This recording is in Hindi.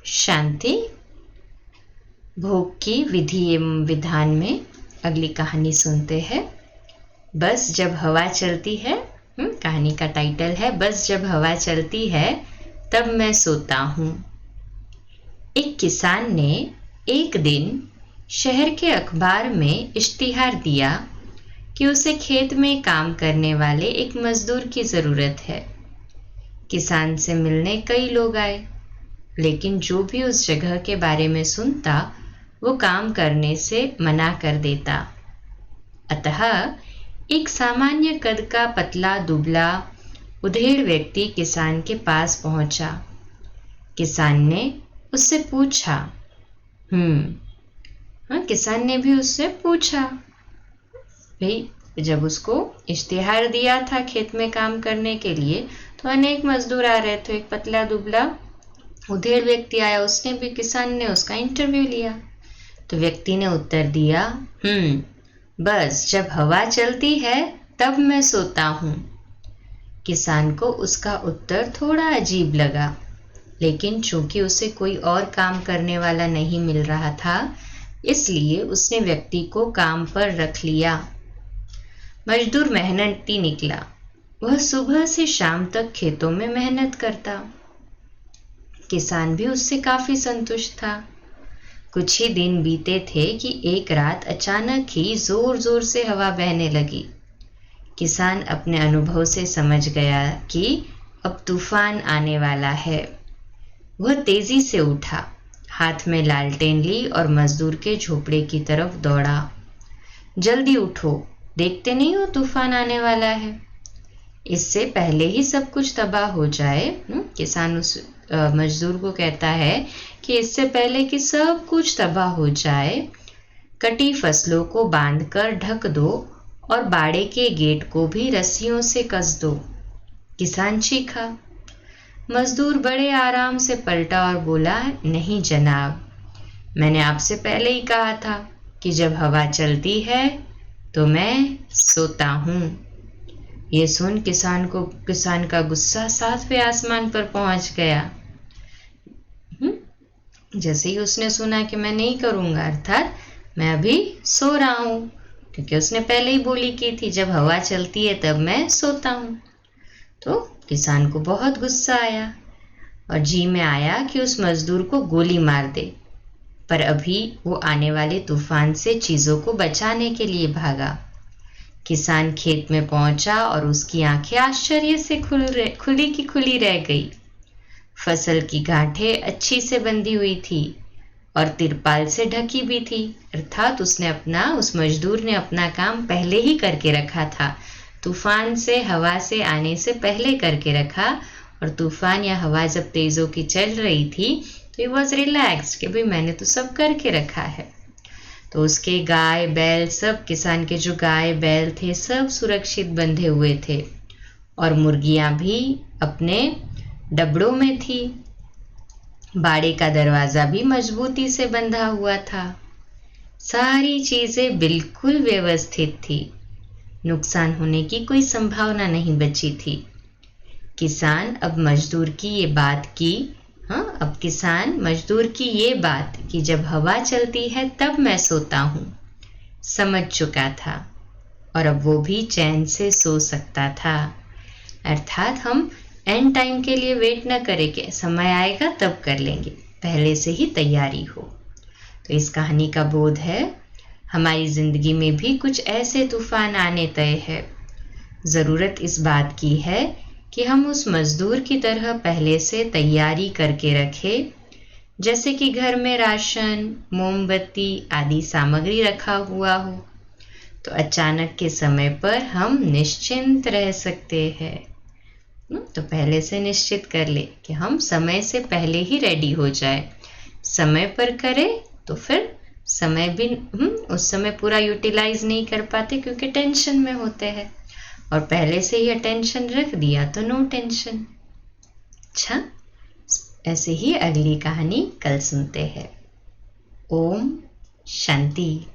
शांति। भोग की विधि एवं विधान में अगली कहानी सुनते हैं। बस जब हवा चलती है। कहानी का टाइटल है बस जब हवा चलती है तब मैं सोता हूँ। एक किसान ने एक दिन शहर के अखबार में इश्तिहार दिया कि उसे खेत में काम करने वाले एक मजदूर की जरूरत है। किसान से मिलने कई लोग आए, लेकिन जो भी उस जगह के बारे में सुनता वो काम करने से मना कर देता। अतः एक सामान्य कद का पतला दुबला उधेड़ व्यक्ति किसान के पास पहुंचा। किसान ने उससे पूछा किसान ने भी उससे पूछा भाई, जब उसको इश्तिहार दिया था खेत में काम करने के लिए तो अनेक मजदूर आ रहे थे। एक पतला दुबला उधेड़ व्यक्ति आया, उसने भी, किसान ने उसका इंटरव्यू लिया। तो व्यक्ति ने उत्तर दिया, बस जब हवा चलती है तब मैं सोता हूँ। किसान को उसका उत्तर थोड़ा अजीब लगा, लेकिन चूंकि उसे कोई और काम करने वाला नहीं मिल रहा था, इसलिए उसने व्यक्ति को काम पर रख लिया। मजदूर मेहनती निकला। वह सुबह से शाम तक खेतों में मेहनत करता। किसान भी उससे काफी संतुष्ट था। कुछ ही दिन बीते थे कि एक रात अचानक ही जोर जोर से हवा बहने लगी। किसान अपने अनुभव से समझ गया कि अब तूफान आने वाला है। वह तेजी से उठा, हाथ में लालटेन ली और मजदूर के झोपड़े की तरफ दौड़ा। जल्दी उठो, देखते नहीं हो तूफान आने वाला है। इससे पहले ही सब कुछ तबाह हो जाए, किसान उस मजदूर को कहता है कि इससे पहले कि सब कुछ तबाह हो जाए, कटी फसलों को बांधकर ढक दो और बाड़े के गेट को भी रस्सियों से कस दो। किसान चीखा। मजदूर बड़े आराम से पलटा और बोला, नहीं जनाब, मैंने आपसे पहले ही कहा था कि जब हवा चलती है तो मैं सोता हूँ। ये सुन किसान का गुस्सा 7वें आसमान पर पहुंच गया। जैसे ही उसने सुना कि मैं नहीं करूंगा, अर्थात मैं अभी सो रहा हूं, क्योंकि उसने पहले ही बोली की थी जब हवा चलती है तब मैं सोता हूं। तो किसान को बहुत गुस्सा आया और जी में आया कि उस मजदूर को गोली मार दे, पर अभी वो आने वाले तूफान से चीजों को बचाने के लिए भागा। किसान खेत में पहुंचा और उसकी आंखें आश्चर्य से खुली की खुली रह गई। फसल की गांठें अच्छी से बंधी हुई थी और तिरपाल से ढकी भी थी, अर्थात उस मजदूर ने अपना काम पहले ही करके रखा था। तूफान से, हवा से आने से पहले करके रखा, और तूफान या हवा जब तेजों की चल रही थी तो ही वॉज रिलैक्स्ड कि भाई मैंने तो सब करके रखा है। तो उसके गाय बैल, सब किसान के जो गाय बैल थे सब सुरक्षित बंधे हुए थे, और मुर्गियां भी अपने डबड़ों में थी। बाड़े का दरवाजा भी मजबूती से बंधा हुआ था। सारी चीजें बिल्कुल व्यवस्थित थी। नुकसान होने की कोई संभावना नहीं बची थी। किसान अब मजदूर की ये बात कि जब हवा चलती है तब मैं सोता हूँ समझ चुका था, और अब वो भी चैन से सो सकता था। अर्थात हम एंड टाइम के लिए वेट न करें कि समय आएगा तब कर लेंगे, पहले से ही तैयारी हो। तो इस कहानी का बोध है, हमारी जिंदगी में भी कुछ ऐसे तूफान आने तय है। जरूरत इस बात की है कि हम उस मजदूर की तरह पहले से तैयारी करके रखें, जैसे कि घर में राशन, मोमबत्ती आदि सामग्री रखा हुआ हो, तो अचानक के समय पर हम निश्चिंत रह सकते हैं। तो पहले से निश्चित कर ले कि हम समय से पहले ही रेडी हो जाए। समय पर करें तो फिर समय भी उस समय पूरा यूटिलाइज नहीं कर पाते क्योंकि टेंशन में होते हैं, और पहले से ही अटेंशन रख दिया तो नो टेंशन। अच्छा, ऐसे ही अगली कहानी कल सुनते हैं। ओम शांति।